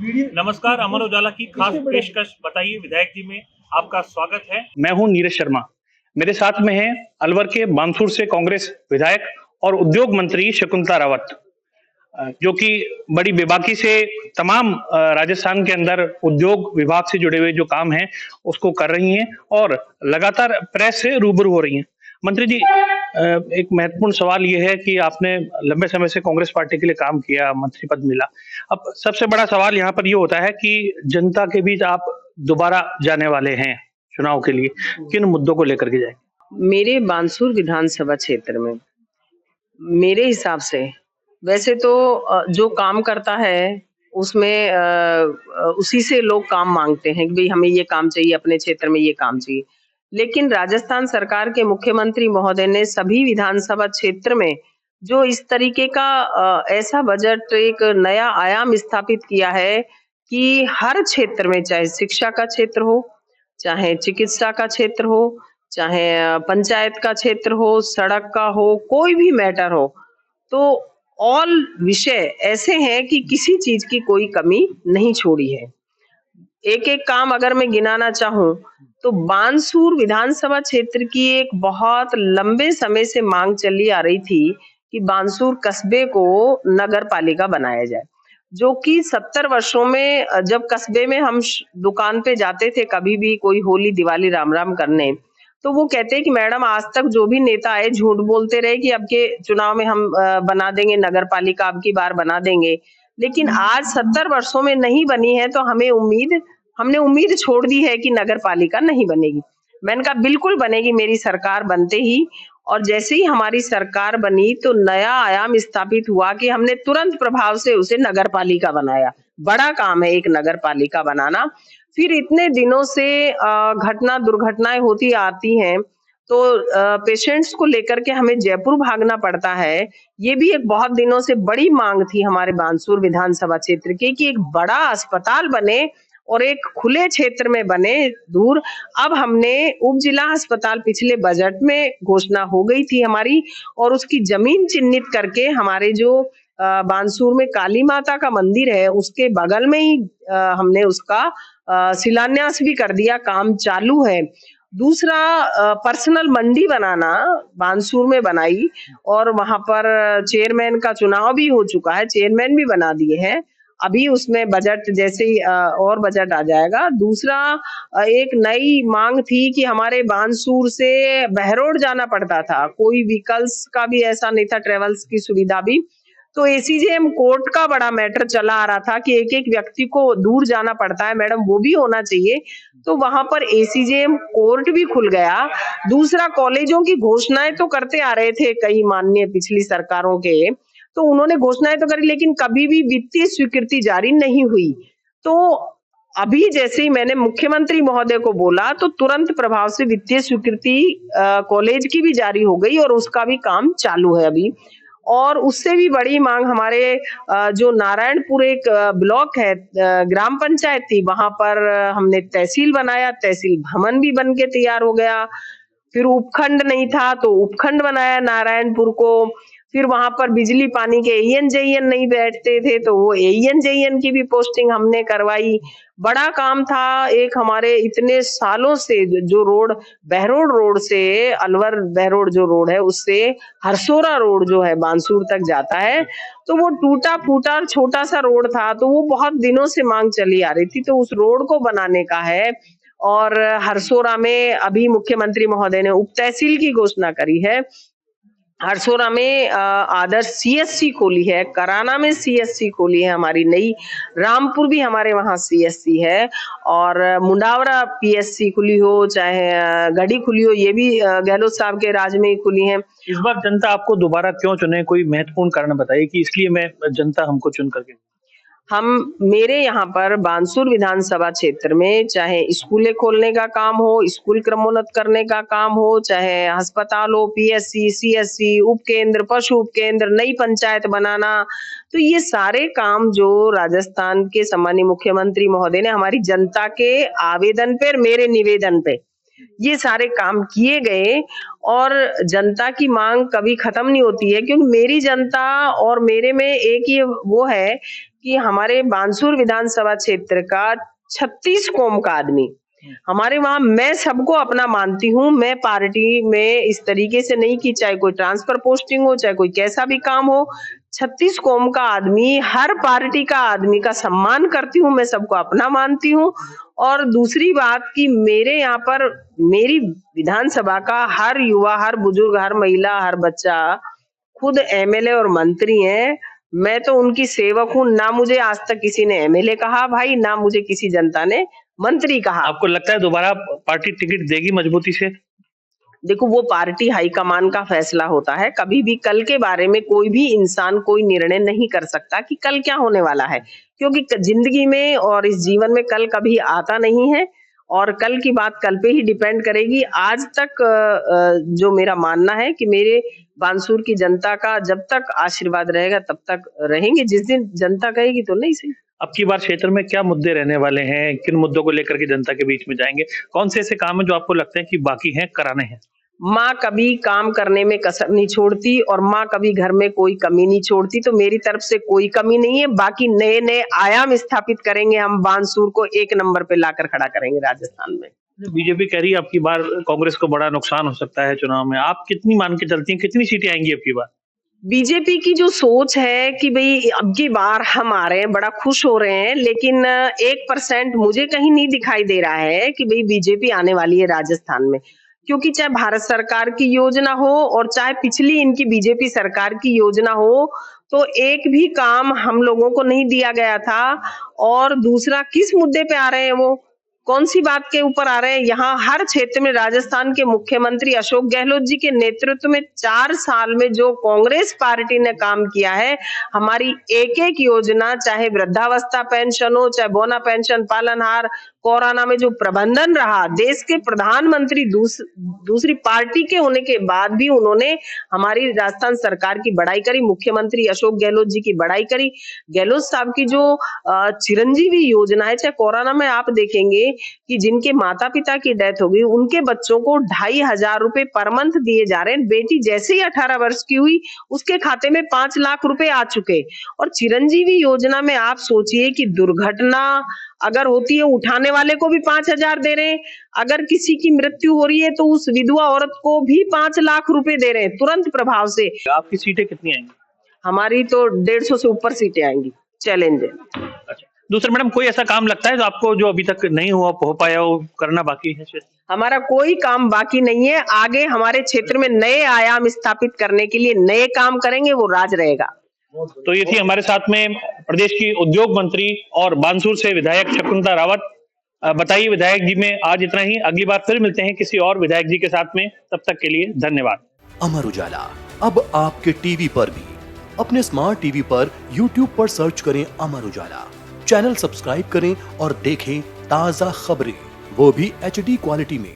नमस्कार, अमर उजाला की खास पेशकश बताइए विधायक जी में आपका स्वागत है। मैं हूं नीरज शर्मा। मेरे साथ में हैं अलवर के बानसूर से कांग्रेस विधायक और उद्योग मंत्री शकुंतला रावत, जो कि बड़ी बेबाकी से तमाम राजस्थान के अंदर उद्योग विभाग से जुड़े हुए जो काम हैं उसको कर रही हैं और लगातार प्रेस से रूबरू हो रही हैं। मंत्री जी, एक महत्वपूर्ण सवाल ये है कि आपने लंबे समय से कांग्रेस पार्टी के लिए काम किया, मंत्री पद मिला। अब सबसे बड़ा सवाल यहाँ पर ये होता है कि जनता के बीच आप दोबारा जाने वाले हैं चुनाव के लिए, किन मुद्दों को लेकर के जाएंगे? मेरे बानसूर विधानसभा क्षेत्र में मेरे हिसाब से वैसे तो जो काम करता है उसमें उसी से लोग काम मांगते हैं कि भाई हमें ये काम चाहिए, अपने क्षेत्र में ये काम चाहिए। लेकिन राजस्थान सरकार के मुख्यमंत्री महोदय ने सभी विधानसभा क्षेत्र में जो इस तरीके का ऐसा बजट, एक नया आयाम स्थापित किया है कि हर क्षेत्र में, चाहे शिक्षा का क्षेत्र हो, चाहे चिकित्सा का क्षेत्र हो, चाहे पंचायत का क्षेत्र हो, सड़क का हो, कोई भी मैटर हो, तो ऑल विषय ऐसे हैं कि किसी चीज की कोई कमी नहीं छोड़ी है। एक एक काम अगर मैं गिनाना चाहूं तो बानसूर विधानसभा क्षेत्र की एक बहुत लंबे समय से मांग चली आ रही थी कि बानसूर कस्बे को नगर पालिका बनाया जाए, जो कि 70 वर्षों में जब कस्बे में हम दुकान पे जाते थे, कभी भी कोई होली दिवाली राम राम करने, तो वो कहते हैं कि मैडम आज तक जो भी नेता आए झूठ बोलते रहे कि अब के चुनाव में हम बना देंगे नगर पालिका, अब की बार बना देंगे, लेकिन आज 70 वर्षों में नहीं बनी है तो हमने उम्मीद छोड़ दी है कि नगर पालिका नहीं बनेगी। मैंने कहा बिल्कुल बनेगी मेरी सरकार बनते ही। और जैसे ही हमारी सरकार बनी तो नया आयाम स्थापित हुआ कि हमने तुरंत प्रभाव से उसे नगर पालिका बनाया। बड़ा काम है एक नगर पालिका बनाना। फिर इतने दिनों से दुर्घटनाएं होती आती हैं, तो पेशेंट्स को लेकर के हमें जयपुर भागना पड़ता है। ये भी एक बहुत दिनों से बड़ी मांग थी हमारे बानसूर विधानसभा क्षेत्र की कि एक बड़ा अस्पताल बने और एक खुले क्षेत्र में बने दूर। अब हमने उप जिला अस्पताल पिछले बजट में घोषणा हो गई थी हमारी, और उसकी जमीन चिन्हित करके हमारे जो बानसूर में काली माता का मंदिर है उसके बगल में ही हमने उसका शिलान्यास भी कर दिया, काम चालू है। दूसरा, पर्सनल मंडी बनाना बानसूर में बनाई और वहां पर चेयरमैन का चुनाव भी हो चुका है, चेयरमैन भी बना दिए हैं। अभी उसमें बजट जैसे ही और बजट आ जाएगा। दूसरा, एक नई मांग थी कि हमारे बानसूर से बहरोड जाना पड़ता था, कोई व्हीकल्स का भी ऐसा नहीं था, ट्रेवल्स की सुविधा भी। तो एसीजेएम कोर्ट का बड़ा मैटर चला आ रहा था कि एक एक व्यक्ति को दूर जाना पड़ता है, मैडम वो भी होना चाहिए। तो वहां पर एसीजेएम कोर्ट भी खुल गया। दूसरा, कॉलेजों की घोषणाएं तो करते आ रहे थे कई माननीय पिछली सरकारों के, तो उन्होंने घोषणाएं तो करी लेकिन कभी भी वित्तीय स्वीकृति जारी नहीं हुई। तो अभी जैसे ही मैंने मुख्यमंत्री महोदय को बोला तो तुरंत प्रभाव से वित्तीय स्वीकृति कॉलेज की भी जारी हो गई और उसका भी काम चालू है अभी। और उससे भी बड़ी मांग हमारे जो नारायणपुर एक ब्लॉक है, ग्राम पंचायत थी, वहां पर हमने तहसील बनाया, तहसील भवन भी बन के तैयार हो गया। फिर उपखंड नहीं था तो उपखंड बनाया नारायणपुर को। फिर वहां पर बिजली पानी के एईएन जेईएन नहीं बैठते थे तो वो एईएन जेईएन की भी पोस्टिंग हमने करवाई। बड़ा काम था एक हमारे इतने सालों से जो रोड, बहरोड रोड से अलवर बहरोड जो रोड है उससे हरसोरा रोड जो है बानसूर तक जाता है, तो वो टूटा फूटा छोटा सा रोड था, तो वो बहुत दिनों से मांग चली आ रही थी, तो उस रोड को बनाने का है। और हरसोरा में अभी मुख्यमंत्री महोदय ने उप तहसील की घोषणा करी है। हरसोरा में आदर्श सीएससी खोली है, कराना में सीएससी खोली है हमारी नई, रामपुर भी हमारे वहां सीएससी है, और मुंडावरा पीएससी खुली हो, चाहे गढ़ी खुली हो, ये भी गहलोत साहब के राज में ही खुली है। इस बार जनता आपको दोबारा क्यों चुने? कोई महत्वपूर्ण कारण बताइए कि इसलिए मैं जनता हमको चुन करके। मेरे यहाँ पर बानसूर विधानसभा क्षेत्र में चाहे स्कूलें खोलने का काम हो, स्कूल क्रमोन्नत करने का काम हो, चाहे अस्पताल हो, पीएससी, सीएससी, उपकेंद्र, पशु उपकेंद्र, नई पंचायत बनाना, तो ये सारे काम जो राजस्थान के सम्मानीय मुख्यमंत्री महोदय ने हमारी जनता के आवेदन पे, मेरे निवेदन पे ये सारे काम किए गए। और जनता की मांग कभी खत्म नहीं होती है, क्योंकि मेरी जनता और मेरे में एक ये वो है कि हमारे बानसूर विधानसभा क्षेत्र का 36 कौम का आदमी हमारे वहां, मैं सबको अपना मानती हूँ। मैं पार्टी में इस तरीके से नहीं कि चाहे कोई ट्रांसफर पोस्टिंग हो, चाहे कोई कैसा भी काम हो, 36 कौम का आदमी, हर पार्टी का आदमी का सम्मान करती हूँ, मैं सबको अपना मानती हूँ। और दूसरी बात कि मेरे यहाँ पर मेरी विधानसभा का हर युवा, हर बुजुर्ग, हर महिला, हर बच्चा खुद एमएलए और मंत्री हैं। मैं तो उनकी सेवक हूँ। ना मुझे आज तक किसी ने एमएलए कहा भाई, ना मुझे किसी जनता ने मंत्री कहा। आपको लगता है दोबारा पार्टी टिकट देगी मजबूती से? देखो, वो पार्टी हाईकमान का फैसला होता है। कभी भी कल के बारे में कोई भी इंसान कोई निर्णय नहीं कर सकता कि कल क्या होने वाला है, क्योंकि जिंदगी में और इस जीवन में कल कभी आता नहीं है और कल की बात कल पे ही डिपेंड करेगी। आज तक जो मेरा मानना है कि मेरे बानसूर की जनता का जब तक आशीर्वाद रहेगा तब तक रहेंगे। जिस दिन जनता कहेगी तो नहीं सही। अब की बार क्षेत्र में क्या मुद्दे रहने वाले हैं? किन मुद्दों को लेकर के जनता के बीच में जाएंगे? कौन से ऐसे काम है जो आपको लगता है कि बाकी हैं, कराने हैं? माँ कभी काम करने में कसर नहीं छोड़ती और माँ कभी घर में कोई कमी नहीं छोड़ती, तो मेरी तरफ से कोई कमी नहीं है। बाकी नए नए आयाम स्थापित करेंगे, हम बानसूर को 1 नंबर पे लाकर खड़ा करेंगे राजस्थान में। बीजेपी कह रही है अब की बार कांग्रेस को बड़ा नुकसान हो सकता है चुनाव में। आप कितनी मान के चलती हैं, कितनी सीटें आएंगी अब की बार? बीजेपी की जो सोच है कि भाई अब की बार हम आ रहे हैं, बड़ा खुश हो रहे हैं, लेकिन 1% मुझे कहीं नहीं दिखाई दे रहा है कि भाई बीजेपी आने वाली है राजस्थान में। क्योंकि चाहे भारत सरकार की योजना हो और चाहे पिछली इनकी बीजेपी सरकार की योजना हो, तो एक भी काम हम लोगों को नहीं दिया गया था। और दूसरा, किस मुद्दे पे आ रहे हैं, वो कौन सी बात के ऊपर आ रहे हैं? यहाँ हर क्षेत्र में राजस्थान के मुख्यमंत्री अशोक गहलोत जी के नेतृत्व में 4 साल में जो कांग्रेस पार्टी ने काम किया है, हमारी एक एक योजना, चाहे वृद्धावस्था पेंशन हो, चाहे बोना पेंशन, पालनहार, कोरोना में जो प्रबंधन रहा, देश के प्रधानमंत्री दूसरी पार्टी के होने के बाद भी उन्होंने हमारी राजस्थान सरकार की बड़ाई करी, मुख्यमंत्री अशोक गहलोत जी की बड़ाई करी। गहलोत साहब की जो चिरंजीवी योजना है, चाहे कोरोना में आप देखेंगे कि जिनके माता पिता की डेथ हो गई, उनके बच्चों को 2,500 रुपए पर मंथ दिए जा रहे हैं। बेटी जैसे ही 18 वर्ष की हुई, उसके खाते में 5 लाख रुपए आ चुके। और चिरंजीवी योजना में आप सोचिए कि दुर्घटना अगर होती है, उठाने वाले को भी 5,000 दे रहे हैं। अगर किसी की मृत्यु हो रही है तो उस विधवा औरत को भी 5 लाख रुपए दे रहे हैं तुरंत प्रभाव से। आपकी सीटें कितनी आएंगी? हमारी तो 150 से ऊपर सीटें आएंगी। चैलेंज है। अच्छा, दूसरा मैडम, कोई ऐसा काम लगता है जो आपको जो अभी तक नहीं हो पाया हो, करना बाकी है? हमारा कोई काम बाकी नहीं है। आगे हमारे क्षेत्र में नए आयाम स्थापित करने के लिए नए काम करेंगे, वो राज रहेगा। तो ये थी हमारे साथ में प्रदेश की उद्योग मंत्री और बानसूर से विधायक शकुंतला रावत। बताइए विधायक जी में आज इतना ही। अगली बार फिर मिलते हैं किसी और विधायक जी के साथ में। तब तक के लिए धन्यवाद। अमर उजाला अब आपके टीवी पर भी। अपने स्मार्ट टीवी पर YouTube पर सर्च करें अमर उजाला, चैनल सब्सक्राइब करें और देखें ताजा खबरें, वो भी HD क्वालिटी में।